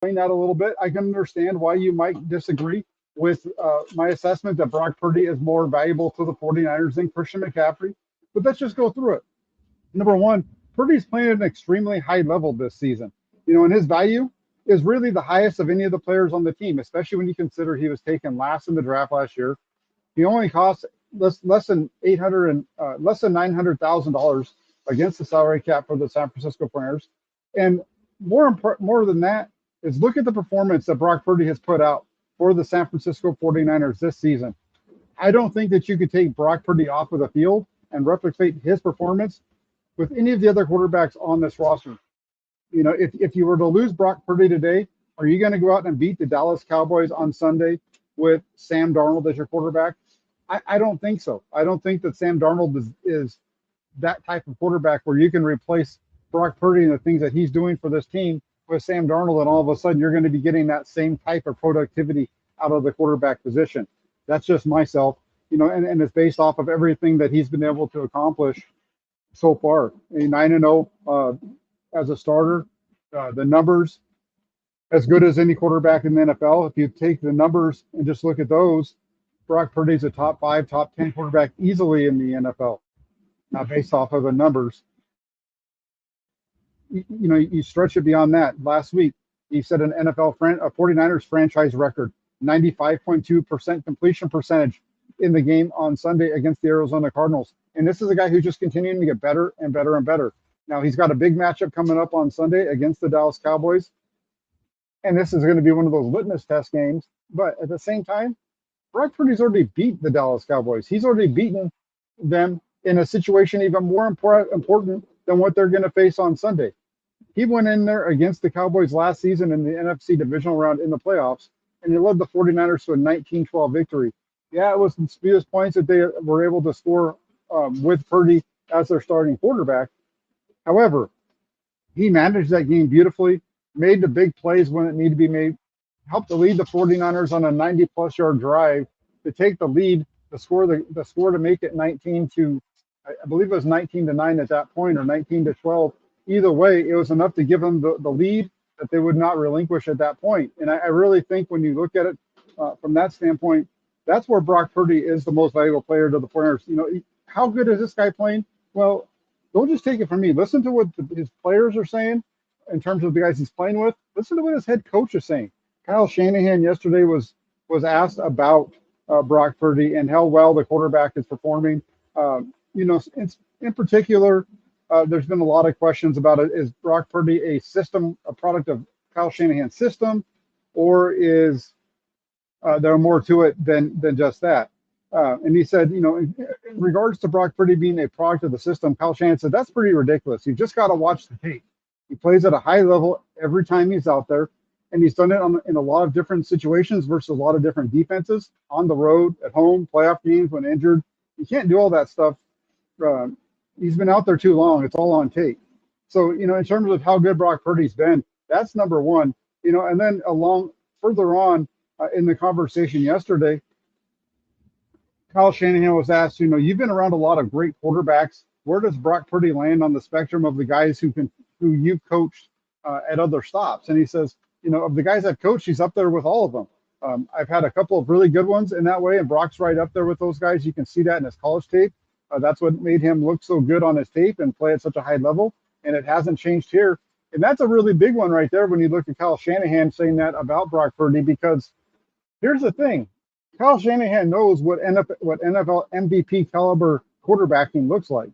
explain that a little bit. I can understand why you might disagree with my assessment that Brock Purdy is more valuable to the 49ers than Christian McCaffrey, but let's just go through it. Number one, Purdy's playing at an extremely high level this season. And his value is really the highest of any of the players on the team, especially when you consider he was taken last in the draft last year. He only costs less than $900,000 against the salary cap for the San Francisco 49ers. And more than that is look at the performance that Brock Purdy has put out for the San Francisco 49ers this season. I don't think that you could take Brock Purdy off of the field and replicate his performance with any of the other quarterbacks on this roster. If you were to lose Brock Purdy today, are you going to go out and beat the Dallas Cowboys on Sunday with Sam Darnold as your quarterback? I don't think so. I don't think that Sam Darnold is that type of quarterback where you can replace Brock Purdy and the things that he's doing for this team with Sam Darnold, and all of a sudden you're going to be getting that same type of productivity out of the quarterback position. That's just myself, and it's based off of everything that he's been able to accomplish so far. 9-0 as a starter, the numbers as good as any quarterback in the NFL. If you take the numbers and just look at those, Brock Purdy's a top 5, top 10 quarterback easily in the NFL. Now, based off of the numbers, you stretch it beyond that. Last week, he set an NFL 49ers franchise record, 95.2% completion percentage in the game on Sunday against the Arizona Cardinals. And this is a guy who's just continuing to get better and better and better. Now, he's got a big matchup coming up on Sunday against the Dallas Cowboys. And this is going to be one of those litmus test games. But at the same time, Brock Purdy's already beat the Dallas Cowboys. He's already beaten them in a situation even more important than what they're going to face on Sunday. He went in there against the Cowboys last season in the NFC divisional round in the playoffs, and he led the 49ers to a 19-12 victory. Yeah, it was the fewest points that they were able to score with Purdy as their starting quarterback. However, he managed that game beautifully, made the big plays when it needed to be made, helped to lead the 49ers on a 90-plus yard drive to take the lead, the score to make it 19 to, I believe it was 19-9 at that point, or 19-12. Either way, it was enough to give them the lead that they would not relinquish at that point. And I really think when you look at it from that standpoint, that's where Brock Purdy is the most valuable player to the 49ers. How good is this guy playing? Well, don't just take it from me. Listen to what his players are saying in terms of the guys he's playing with. Listen to what his head coach is saying. Kyle Shanahan yesterday was asked about Brock Purdy and how well the quarterback is performing. In particular, there's been a lot of questions about it. Is Brock Purdy a product of Kyle Shanahan's system, or is there more to it than just that? And he said, in regards to Brock Purdy being a product of the system, Kyle Shanahan said, that's pretty ridiculous. You just got to watch the tape. He plays at a high level every time he's out there, and he's done it in a lot of different situations versus a lot of different defenses, on the road, at home, playoff games, when injured. You can't do all that stuff. He's been out there too long. It's all on tape. So, in terms of how good Brock Purdy's been, that's number one. And then further on in the conversation yesterday, Kyle Shanahan was asked, you've been around a lot of great quarterbacks. Where does Brock Purdy land on the spectrum of the guys who you've coached at other stops? And he says, of the guys I've coached, he's up there with all of them. I've had a couple of really good ones in that way, and Brock's right up there with those guys. You can see that in his college tape. That's what made him look so good on his tape and play at such a high level, and it hasn't changed here. And that's a really big one right there when you look at Kyle Shanahan saying that about Brock Purdy, because here's the thing. Kyle Shanahan knows what NFL MVP caliber quarterbacking looks like.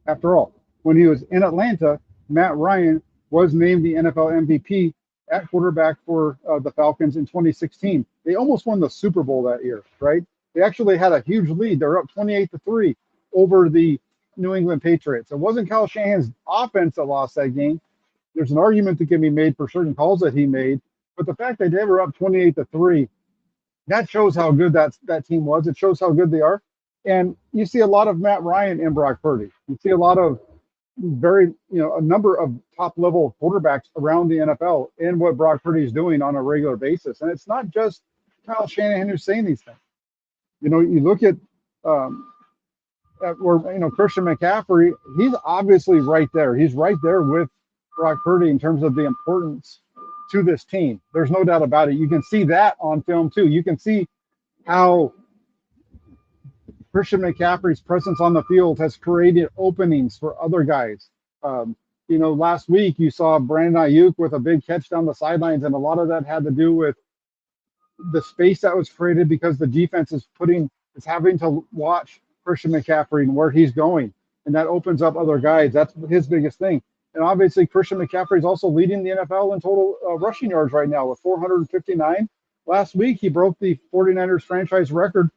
After all, when he was in Atlanta, Matt Ryan was named the NFL MVP at quarterback for the Falcons in 2016. They almost won the Super Bowl that year, right? They actually had a huge lead. They're up 28-3 over the New England Patriots. It wasn't Kyle Shanahan's offense that lost that game. There's an argument that can be made for certain calls that he made, but the fact that they were up 28-3, that shows how good that team was. It shows how good they are. And you see a lot of Matt Ryan and Brock Purdy. You see a lot of a number of top-level quarterbacks around the NFL in what Brock Purdy is doing on a regular basis. And it's not just Kyle Shanahan who's saying these things. You look at where Christian McCaffrey, he's obviously right there. He's right there with Brock Purdy in terms of the importance to this team. There's no doubt about it. You can see that on film too. You can see how Christian McCaffrey's presence on the field has created openings for other guys. Last week you saw Brandon Ayuk with a big catch down the sidelines, and a lot of that had to do with the space that was created because the defense is having to watch Christian McCaffrey and where he's going, and that opens up other guys. That's his biggest thing. And obviously, Christian McCaffrey is also leading the NFL in total rushing yards right now with 459. Last week, he broke the 49ers franchise record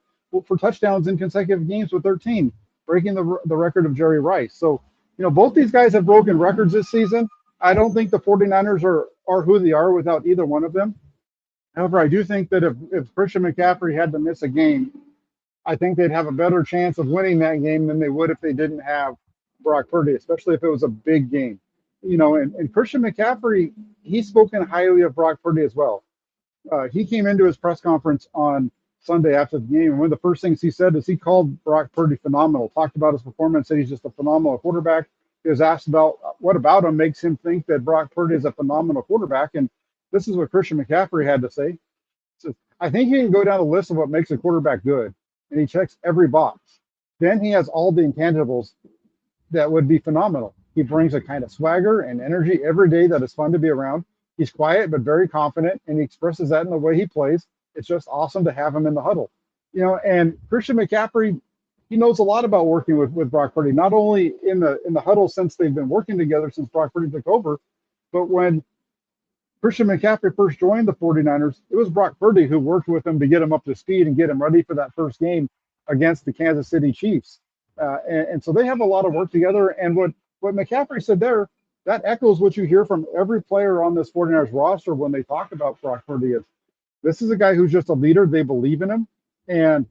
for touchdowns in consecutive games with 13, breaking the record of Jerry Rice. So, both these guys have broken records this season. I don't think the 49ers are who they are without either one of them. However, I do think that if Christian McCaffrey had to miss a game, I think they'd have a better chance of winning that game than they would if they didn't have Brock Purdy, especially if it was a big game. And Christian McCaffrey, he's spoken highly of Brock Purdy as well. He came into his press conference on Sunday after the game, and one of the first things he said is he called Brock Purdy phenomenal, talked about his performance, said he's just a phenomenal quarterback. He was asked about what about him makes him think that Brock Purdy is a phenomenal quarterback, and this is what Christian McCaffrey had to say. So I think he can go down the list of what makes a quarterback good, and he checks every box. Then he has all the intangibles that would be phenomenal. He brings a kind of swagger and energy every day that is fun to be around. He's quiet but very confident, and he expresses that in the way he plays. It's just awesome to have him in the huddle. And Christian McCaffrey, he knows a lot about working with Brock Purdy, not only in the huddle since they've been working together since Brock Purdy took over, but when Christian McCaffrey first joined the 49ers, it was Brock Purdy who worked with him to get him up to speed and get him ready for that first game against the Kansas City Chiefs. And so they have a lot of work together. And what McCaffrey said there, that echoes what you hear from every player on this 49ers roster when they talk about Brock Purdy. Is this is a guy who's just a leader. They believe in him. And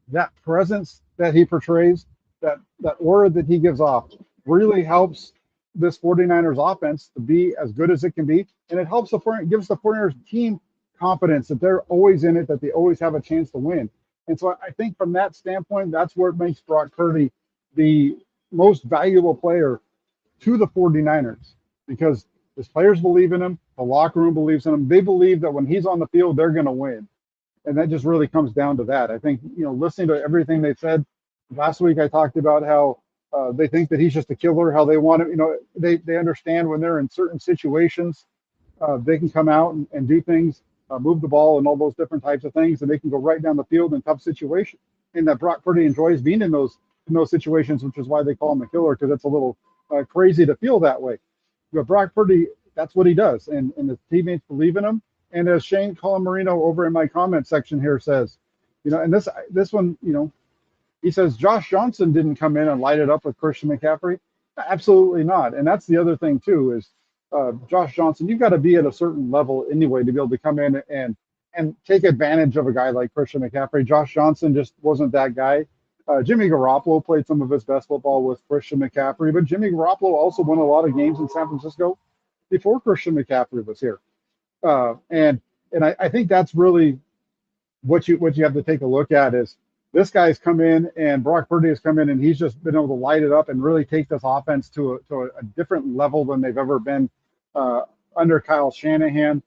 that presence that he portrays, that aura that he gives off really helps this 49ers offense to be as good as it can be. And it helps gives the 49ers team confidence that they're always in it, that they always have a chance to win. And so I think from that standpoint, that's what makes Brock Purdy the most valuable player to the 49ers, because his players believe in him, the locker room believes in him. They believe that when he's on the field, they're going to win. And that just really comes down to that. I think, listening to everything they said last week, I talked about how they think that he's just a killer, how they want him, they understand when they're in certain situations, they can come out and do things, move the ball and all those different types of things, and they can go right down the field in tough situations. And that Brock Purdy enjoys being in those situations, which is why they call him a killer, because it's a little crazy to feel that way. But Brock Purdy, that's what he does, and his teammates believe in him. And as Shane Colamarino over in my comment section here says, and this one, he says Josh Johnson didn't come in and light it up with Christian McCaffrey. Absolutely not. And that's the other thing too is Josh Johnson. You've got to be at a certain level anyway to be able to come in and take advantage of a guy like Christian McCaffrey. Josh Johnson just wasn't that guy. Jimmy Garoppolo played some of his best football with Christian McCaffrey, but Jimmy Garoppolo also won a lot of games in San Francisco before Christian McCaffrey was here. And I think that's really what you have to take a look at is this guy's come in and Brock Purdy has come in and he's just been able to light it up and really take this offense to a different level than they've ever been under Kyle Shanahan.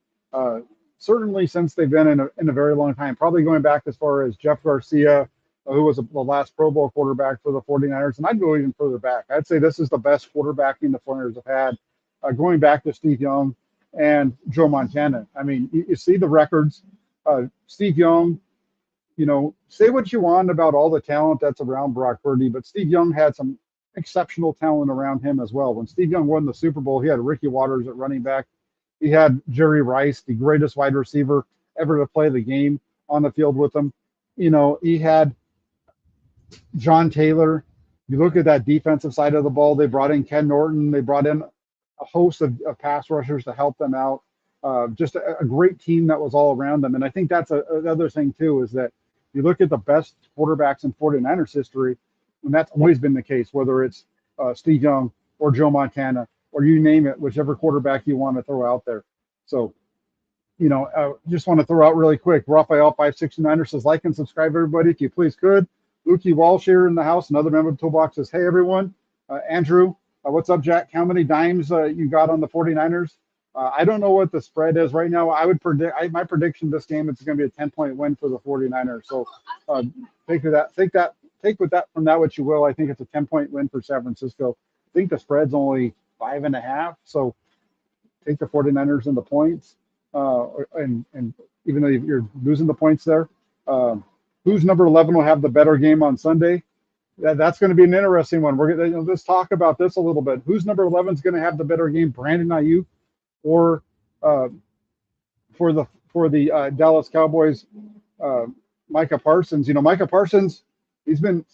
Certainly since they've been in a very long time, probably going back as far as Jeff Garcia, who was the last Pro Bowl quarterback for the 49ers. And I'd go even further back. I'd say this is the best quarterbacking the 49ers have had, going back to Steve Young and Joe Montana. I mean, you see the records. Steve Young, say what you want about all the talent that's around Brock Purdy, but Steve Young had some exceptional talent around him as well. When Steve Young won the Super Bowl, he had Ricky Watters at running back. He had Jerry Rice, the greatest wide receiver ever to play the game, on the field with him. He had John Taylor. You look at that defensive side of the ball, they brought in Ken Norton. They brought in a host of pass rushers to help them out. Just a great team that was all around them. And I think that's another thing, too, is that you look at the best quarterbacks in 49ers history, and that's always been the case, whether it's Steve Young or Joe Montana or you name it, whichever quarterback you want to throw out there. So, just want to throw out really quick, Raphael569 says, like and subscribe, everybody, if you please could. Lukey Walsh here in the house, another member of the Toolbox, says, hey, everyone. Andrew, what's up, Jack? How many dimes you got on the 49ers? I don't know what the spread is right now. I would predict my prediction this game it's going to be a 10-point win for the 49ers. So uh, take with that from that what you will. I think it's a 10-point win for San Francisco. I think the spread's only 5.5. So take the 49ers in the points. And even though you're losing the points there, who's number 11 will have the better game on Sunday? That's going to be an interesting one. We're going to let's talk about this a little bit. Who's number 11 is going to have the better game, Brandon Ayuk or uh, for the Dallas Cowboys, uh, Micah Parsons? Micah Parsons, he's been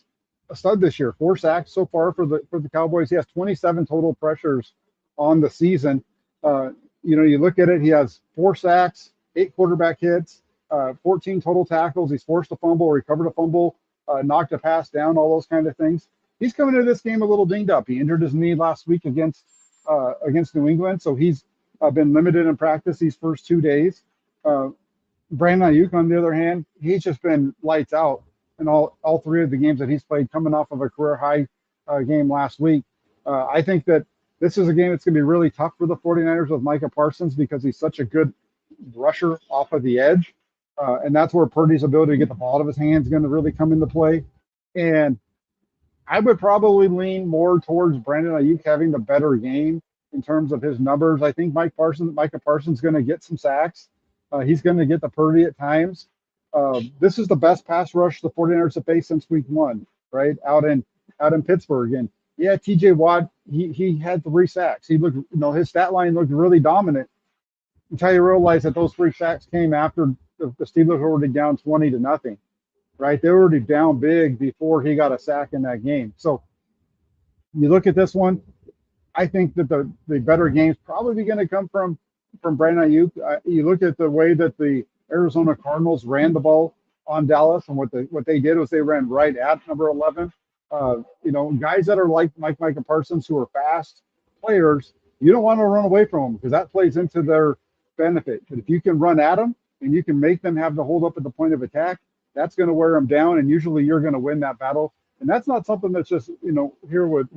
a stud this year. 4 sacks so far for the Cowboys. He has 27 total pressures on the season. You look at it. He has 4 sacks, 8 quarterback hits, 14 total tackles. He's forced a fumble, recovered a fumble, knocked a pass down, all those kind of things. He's coming into this game a little dinged up. He injured his knee last week against New England, so he's been limited in practice these first 2 days. Brandon Ayuk, on the other hand, he's just been lights out in all 3 of the games that he's played, coming off of a career high game last week. I think that this is a game that's going to be really tough for the 49ers with Micah Parsons because he's such a good rusher off of the edge. And that's where Purdy's ability to get the ball out of his hands is going to really come into play. And I would probably lean more towards Brandon Ayuk having the better game in terms of his numbers. I think Micah Parsons is going to get some sacks. He's going to get the Purdy at times. This is the best pass rush the 49ers have faced since week 1, right? Out in Pittsburgh. And yeah, TJ Watt, he had 3 sacks. He looked, his stat line looked really dominant until you realize that those 3 sacks came after the Steelers were already down 20-0, right? They were already down big before he got a sack in that game. So you look at this one, I think that the better game's probably going to come from Brandon Ayuk. You look at the way that the Arizona Cardinals ran the ball on Dallas, and what they did was they ran right at number 11. Guys that are like Micah Parsons, who are fast players, you don't want to run away from them because that plays into their benefit. But if you can run at them and you can make them have to hold up at the point of attack, that's going to wear them down, and usually you're going to win that battle. And that's not something that's just here with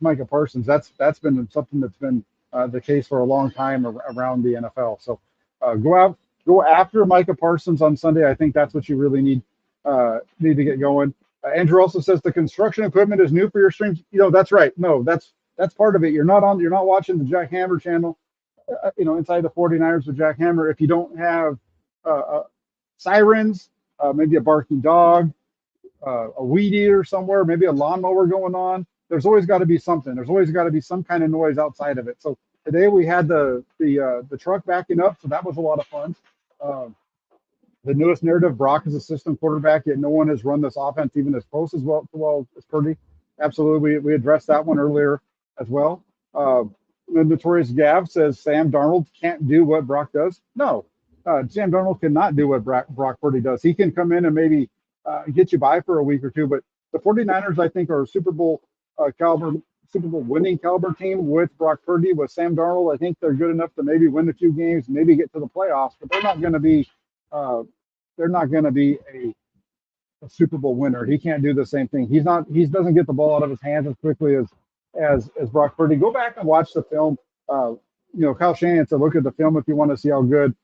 Micah Parsons. That's been something that's been the case for a long time around the NFL. So go after Micah Parsons on Sunday. I think that's what you really need to get going. Andrew also says the construction equipment is new for your streams. That's right. No, that's part of it. You're not watching the Jack Hammer channel, inside the 49ers with Jack Hammer. If you don't have sirens, maybe a barking dog, a weed eater somewhere, maybe a lawnmower going on, there's always got to be something. There's always got to be some kind of noise outside of it. So today we had the truck backing up, so that was a lot of fun. The newest narrative, Brock is a system quarterback, yet no one has run this offense even as close as well as Purdy. Absolutely. We addressed that one earlier as well. The Notorious Gav says Sam Darnold can't do what Brock does. No, Sam Darnold cannot do what Brock Purdy does. He can come in and maybe get you by for a week or two, but the 49ers, I think, are a Super Bowl winning caliber team with Brock Purdy. With Sam Darnold, I think they're good enough to maybe win a few games, maybe get to the playoffs, but they're not going to be a Super Bowl winner. He can't do the same thing. He doesn't get the ball out of his hands as quickly as Brock Purdy. Go back and watch the film. Kyle Shanahan said, look at the film if you want to see how good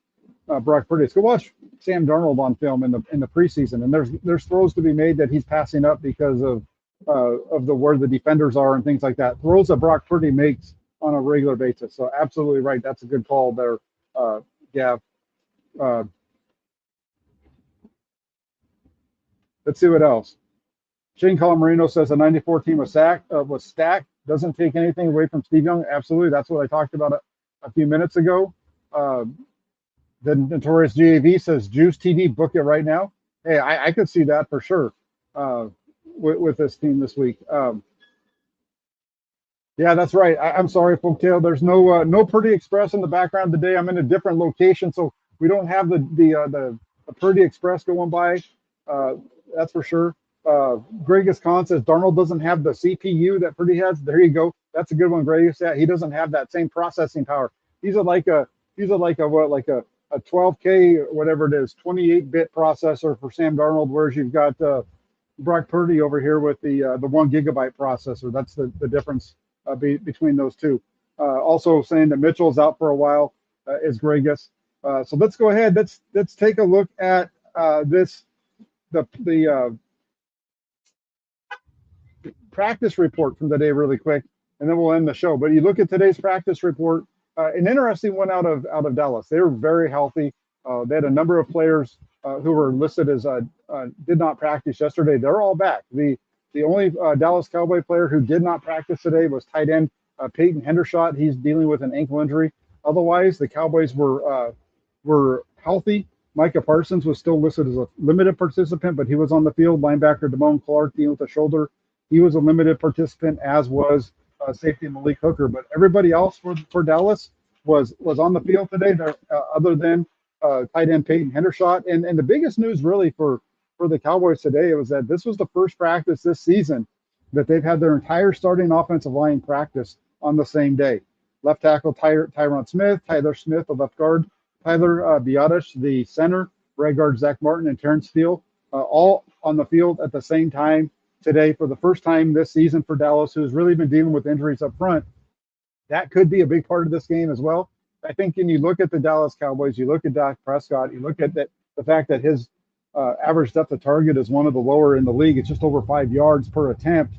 Brock Purdy is. Go watch Sam Darnold on film in the preseason, and there's throws to be made that he's passing up because of where the defenders are and things like that. Throws that Brock Purdy makes on a regular basis. So absolutely right. That's a good call there, Gav. Let's see what else. Shane Colamarino says the 94 team was stacked. Doesn't take anything away from Steve Young. Absolutely. That's what I talked about a few minutes ago. The Notorious GAV says Juice TV, book it right now. Hey, I could see that for sure with this team this week. Yeah, that's right. I'm sorry, Folktale. There's no Purdy Express in the background today. I'm in a different location, so we don't have the Purdy Express going by. That's for sure. Greg Escon says Darnold doesn't have the CPU that Purdy has. There you go. That's a good one, Greg. He doesn't have that same processing power. These are like a 12K or whatever it is, 28-bit processor for Sam Darnold, whereas you've got Brock Purdy over here with the 1 gigabyte processor. That's the difference between those two. Also saying that Mitchell's out for a while is Gregus. So let's go ahead. Let's take a look at the practice report from the day really quick, and then we'll end the show. But you look at today's practice report, an interesting one out of Dallas. They were very healthy. They had a number of players who were listed as did not practice yesterday. They're all back. The only Dallas Cowboy player who did not practice today was tight end Peyton Hendershot. He's dealing with an ankle injury. Otherwise, the Cowboys were healthy. Micah Parsons was still listed as a limited participant, but he was on the field. Linebacker Damone Clark dealing with a shoulder. He was a limited participant, as was safety Malik Hooker. But everybody else for Dallas was on the field today, other than tight end Peyton Hendershot. And the biggest news really for the Cowboys today was that this was the first practice this season that they've had their entire starting offensive line practice on the same day. Left tackle Tyron Smith, Tyler Smith, the left guard, Tyler Biadasz, the center, right guard Zach Martin, and Terrence Steele, all on the field at the same time today for the first time this season for Dallas, who's really been dealing with injuries up front. That could be a big part of this game as well. I think when you look at the Dallas Cowboys, you look at Dak Prescott, you look at the fact that his average depth of target is one of the lower in the league. It's just over 5 yards per attempt.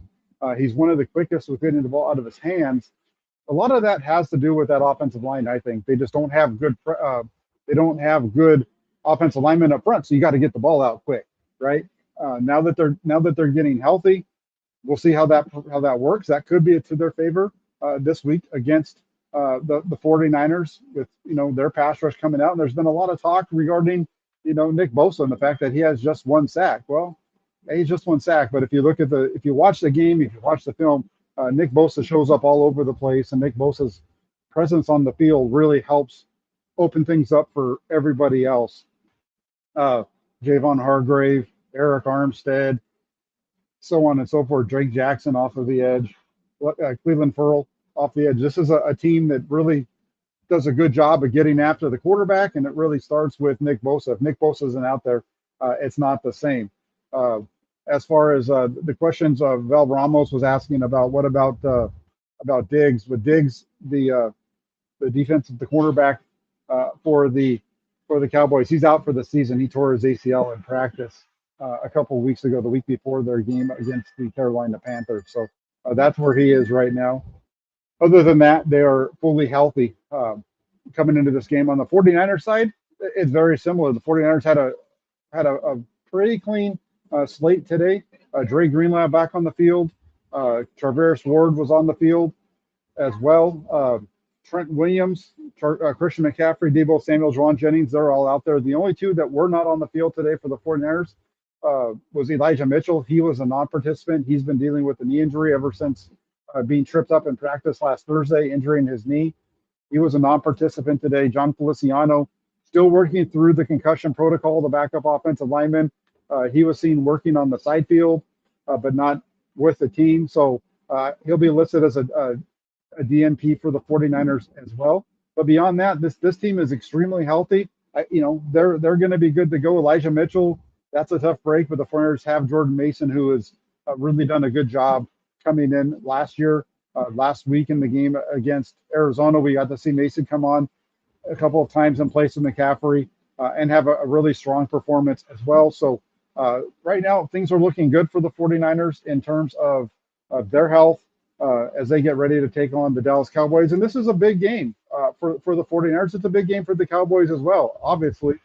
He's one of the quickest with getting the ball out of his hands. A lot of that has to do with that offensive line. I think they just don't have good. They don't have good offensive linemen up front, so you got to get the ball out quick, right? Now that they're getting healthy, we'll see how that works. That could be to their favor this week against the 49ers with their pass rush coming out. And there's been a lot of talk regarding Nick Bosa and the fact that he has just one sack. Well, he's just one sack, but if you watch the game, if you watch the film, Nick Bosa shows up all over the place, and Nick Bosa's presence on the field really helps open things up for everybody else. Javon Hargrave, Eric Armstead, so on and so forth. Drake Jackson off of the edge, Cleveland Ferrell off the edge. This is a team that really does a good job of getting after the quarterback, and it really starts with Nick Bosa. If Nick Bosa isn't out there, it's not the same. As far as the questions Val Ramos was asking about, what about Diggs? With Diggs, the defensive, the cornerback for the Cowboys, he's out for the season. He tore his ACL in practice a couple of weeks ago, the week before their game against the Carolina Panthers. So that's where he is right now. Other than that, they are fully healthy coming into this game. On the 49ers side, it's very similar. The 49ers had a pretty clean slate today. Dre Greenlaw back on the field. Charvarius Ward was on the field as well. Trent Williams, Christian McCaffrey, Deebo Samuel, Ron Jennings, they're all out there. The only two that were not on the field today for the 49ers was Elijah Mitchell. He was a non-participant. He's been dealing with a knee injury ever since being tripped up in practice last Thursday, injuring his knee. He was a non-participant today. John Feliciano still working through the concussion protocol, the backup offensive lineman. He was seen working on the side field, but not with the team. So he'll be listed as a DNP for the 49ers as well. But beyond that, this team is extremely healthy. They're going to be good to go. Elijah Mitchell, that's a tough break, but the 49ers have Jordan Mason, who has really done a good job coming in last week in the game against Arizona. We got to see Mason come on a couple of times in place of McCaffrey and have a really strong performance as well. So right now, things are looking good for the 49ers in terms of their health as they get ready to take on the Dallas Cowboys. And this is a big game for the 49ers. It's a big game for the Cowboys as well. Obviously,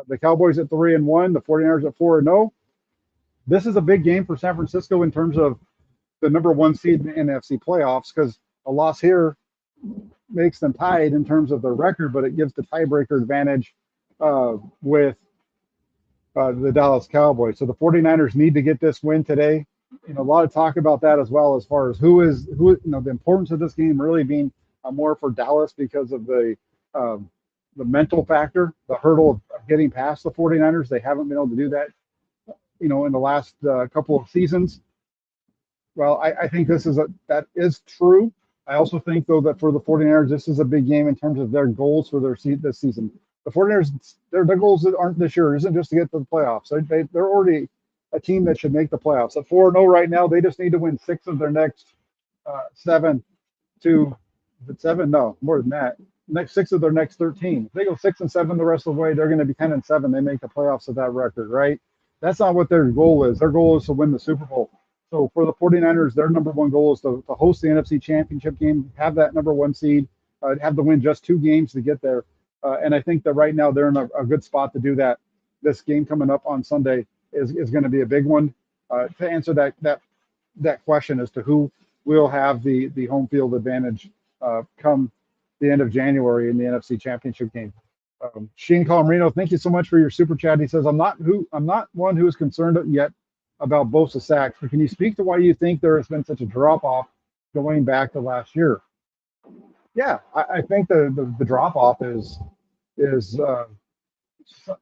the Cowboys at 3-1, the 49ers at 4-0. This is a big game for San Francisco in terms of the number one seed in the NFC playoffs, because a loss here makes them tied in terms of their record, but it gives the tiebreaker advantage with the Dallas Cowboys. So the 49ers need to get this win today. A lot of talk about that as well, as far as who the importance of this game really being more for Dallas because of the mental factor, the hurdle of getting past the 49ers. They haven't been able to do that, in the last couple of seasons. Well, I think that is true. I also think, though, that for the 49ers, this is a big game in terms of their goals for this season. The 49ers, their goals that aren't this year isn't just to get to the playoffs. They're already a team that should make the playoffs. At 4-0 right now, they just need to win 6 of their next 7 to If it's 7, no, more than that. Next 6 of their next 13. If they go 6-7 the rest of the way, they're going to be 10-7. They make the playoffs at that record, right? That's not what their goal is. Their goal is to win the Super Bowl. So for the 49ers, their number one goal is to host the NFC Championship game, have that number one seed, have to win just 2 games to get there. And I think that right now they're in a good spot to do that. This game coming up on Sunday is going to be a big one. To answer that question as to who will have the home field advantage come the end of January in the NFC Championship game. Sheen Colmarino, thank you so much for your super chat. He says, I'm not one who is concerned yet about Bosa sacks, but can you speak to why you think there has been such a drop off going back to last year? Yeah, I think the drop off is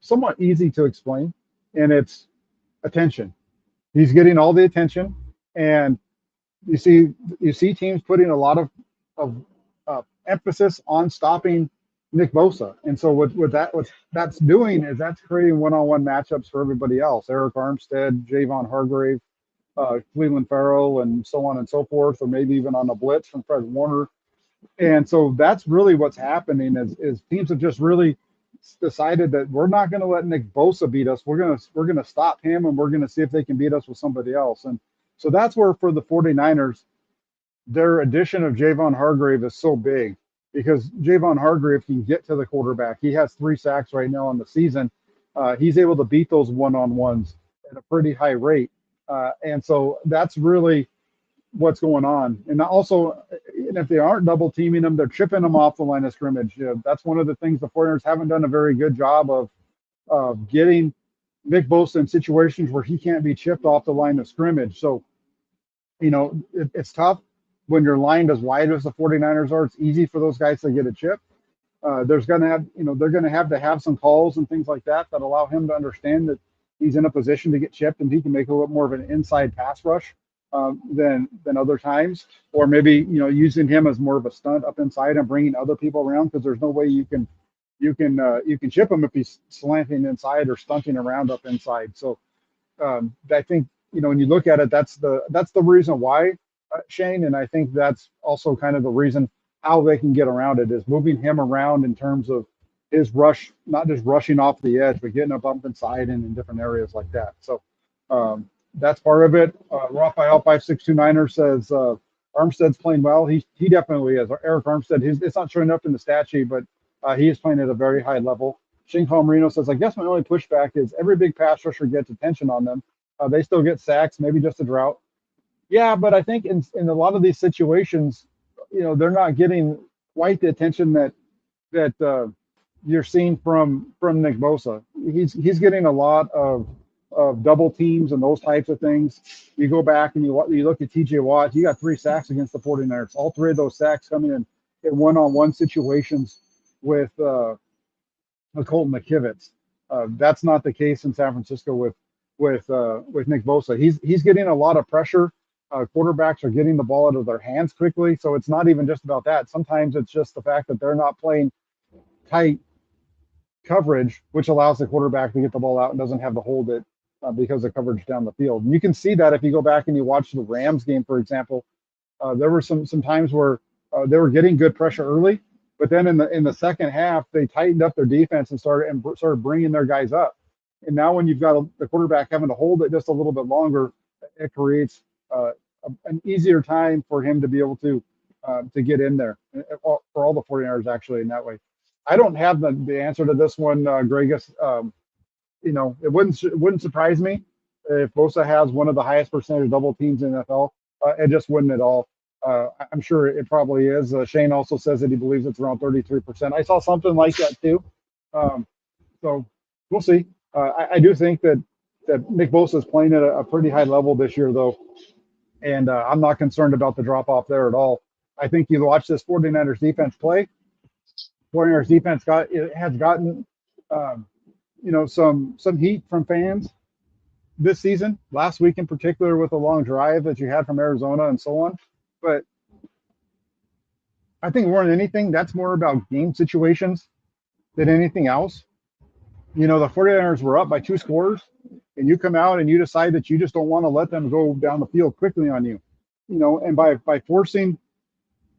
somewhat easy to explain, and it's attention. He's getting all the attention, and you see teams putting a lot of emphasis on stopping Nick Bosa, and so what that's doing is that's creating one-on-one matchups for everybody else. Eric Armstead, Javon Hargrave, Cleveland Farrell, and so on and so forth, or maybe even on a blitz from Fred Warner. And so that's really what's happening is teams have just really decided that we're not going to let Nick Bosa beat us. We're going to stop him, and we're going to see if they can beat us with somebody else. And so that's where for the 49ers, their addition of Javon Hargrave is so big because Javon Hargrave can get to the quarterback. He has 3 sacks right now on the season. He's able to beat those one-on-ones at a pretty high rate. And so that's really what's going on. And also, and if they aren't double teaming them, they're chipping them off the line of scrimmage. That's one of the things the 49ers haven't done a very good job of getting Nick Bosa in situations where he can't be chipped off the line of scrimmage. So, it's tough when you're lined as wide as the 49ers are. It's easy for those guys to get a chip. There's going to have, they're going to have some calls and things like that allow him to understand that he's in a position to get chipped and he can make a little more of an inside pass rush than other times, or maybe using him as more of a stunt up inside and bringing other people around because there's no way you can chip him if he's slanting inside or stunting around up inside. So I think when you look at it, that's the reason why, Shane, and I think that's also kind of the reason how they can get around it is moving him around in terms of his rush, not just rushing off the edge, but getting up inside and in different areas like that. So that's part of it. Raphael 5629er says Armstead's playing well. He definitely is. Eric Armstead, it's not showing up in the stat sheet, but he is playing at a very high level. Shane Marino says, I guess my only pushback is every big pass rusher gets attention on them. They still get sacks, maybe just a drought. Yeah, but I think in a lot of these situations, they're not getting quite the attention that you're seeing from Nick Bosa. He's getting a lot of double teams and those types of things. You go back and you look at TJ Watt, he got 3 sacks against the 49ers. All 3 of those sacks coming in one-on-one situations with Colton McKivitz. That's not the case in San Francisco with Nick Bosa. He's getting a lot of pressure. Quarterbacks are getting the ball out of their hands quickly. So it's not even just about that. Sometimes it's just the fact that they're not playing tight coverage, which allows the quarterback to get the ball out and doesn't have to hold it because of coverage down the field. And you can see that if you go back and you watch the Rams game, for example. There were some times where they were getting good pressure early, but then in the second half they tightened up their defense and started bringing their guys up. And now when you've got the quarterback having to hold it just a little bit longer, it creates an easier time for him to be able to get in there for all the 49ers actually in that way. I don't have the answer to this one, Gregus. It wouldn't surprise me if Bosa has one of the highest percentage double teams in the NFL. It just wouldn't at all. I'm sure it probably is. Shane also says that he believes it's around 33%. I saw something like that too. So we'll see. I do think that Nick Bosa is playing at a pretty high level this year, though, and I'm not concerned about the drop off there at all. I think you watch this 49ers defense play. 49ers defense has gotten some heat from fans this season, last week in particular, with the long drive that you had from Arizona and so on. But I think more than anything, that's more about game situations than anything else. The 49ers were up by 2 scores, and you come out and you decide that you just don't want to let them go down the field quickly on you. And by forcing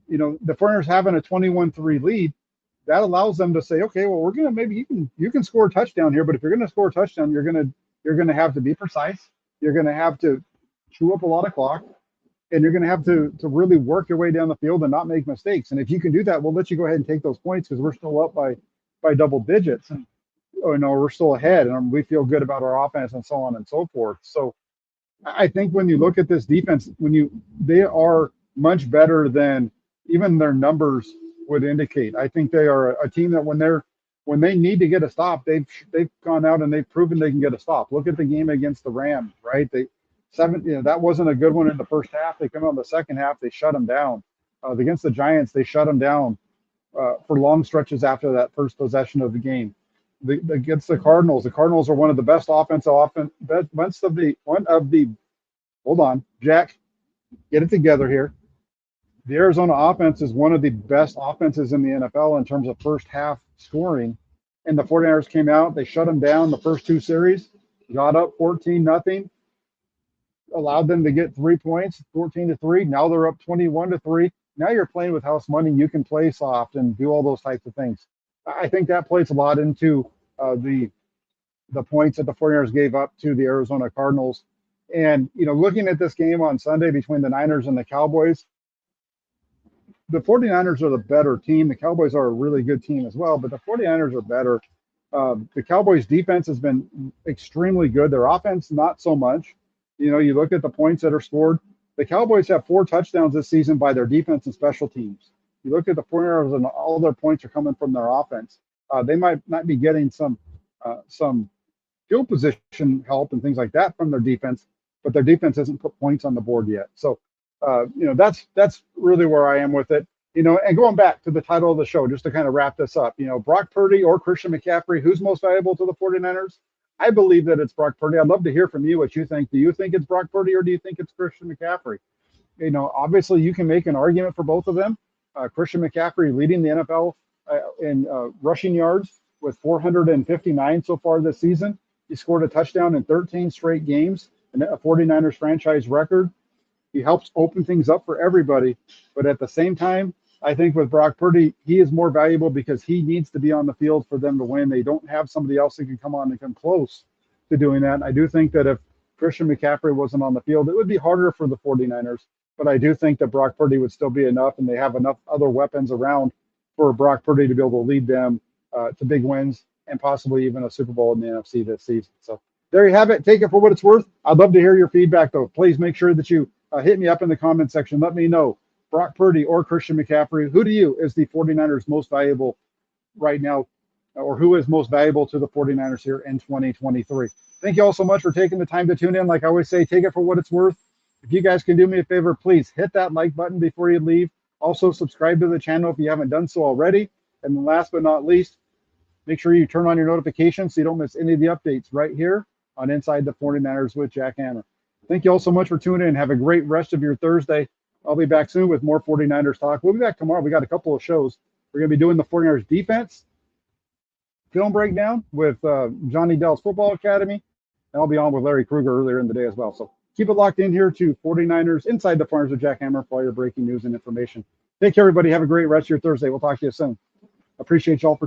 the 49ers having a 21-3 lead, that allows them to say, okay, well, we're gonna maybe you can score a touchdown here, but if you're gonna score a touchdown, you're gonna have to be precise. You're gonna have to chew up a lot of clock, and you're gonna have to really work your way down the field and not make mistakes. And if you can do that, we'll let you go ahead and take those points because we're still up by double digits, and we're still ahead, and we feel good about our offense and so on and so forth. So I think when you look at this defense, they are much better than even their numbers would indicate. I think they are a team that when they need to get a stop, they've gone out and they've proven they can get a stop. Look at the game against the Rams, right? That wasn't a good one in the first half. They come out in the second half, they shut them down. Against the Giants, they shut them down for long stretches after that first possession of the game. Against the Cardinals are one of the best offensive hold on, Jack, get it together here. The Arizona offense is one of the best offenses in the NFL in terms of first half scoring. And the 49ers came out, they shut them down the first two series, got up 14-0, allowed them to get 3 points, 14-3. Now they're up 21-3. Now you're playing with house money. You can play soft and do all those types of things. I think that plays a lot into the points that the 49ers gave up to the Arizona Cardinals. And, looking at this game on Sunday between the Niners and the Cowboys, the 49ers are the better team. The Cowboys are a really good team as well, but the 49ers are better. The Cowboys defense has been extremely good. Their offense, not so much. You look at the points that are scored. The Cowboys have 4 touchdowns this season by their defense and special teams. You look at the 49ers and all their points are coming from their offense. They might not be getting some field position help and things like that from their defense, but their defense hasn't put points on the board yet. So, that's really where I am with it. And going back to the title of the show, just to kind of wrap this up, Brock Purdy or Christian McCaffrey, who's most valuable to the 49ers? I believe that it's Brock Purdy. I'd love to hear from you what you think. Do you think it's Brock Purdy or do you think it's Christian McCaffrey? Obviously you can make an argument for both of them. Christian McCaffrey leading the NFL in rushing yards with 459 so far this season. He scored a touchdown in 13 straight games, and a 49ers franchise record. He helps open things up for everybody. But at the same time, I think with Brock Purdy, he is more valuable because he needs to be on the field for them to win. They don't have somebody else that can come on and come close to doing that. And I do think that if Christian McCaffrey wasn't on the field, it would be harder for the 49ers. But I do think that Brock Purdy would still be enough, and they have enough other weapons around for Brock Purdy to be able to lead them to big wins and possibly even a Super Bowl in the NFC this season. So there you have it. Take it for what it's worth. I'd love to hear your feedback, though. Please make sure that you hit me up in the comment section. Let me know, Brock Purdy or Christian McCaffrey, who to you is the 49ers most valuable right now, or who is most valuable to the 49ers here in 2023? Thank you all so much for taking the time to tune in. Like I always say, take it for what it's worth. If you guys can do me a favor, please hit that like button before you leave. Also, subscribe to the channel if you haven't done so already. And then last but not least, make sure you turn on your notifications so you don't miss any of the updates right here on Inside the 49ers with Jack Hammer. Thank you all so much for tuning in. Have a great rest of your Thursday. I'll be back soon with more 49ers talk. We'll be back tomorrow. We got a couple of shows. We're going to be doing the 49ers defense film breakdown with Johnny Dell's Football Academy. And I'll be on with Larry Kruger earlier in the day as well. So keep it locked in here to 49ers Inside the 49ers with Jack Hammer for all your breaking news and information. Take care, everybody. Have a great rest of your Thursday. We'll talk to you soon. Appreciate y'all for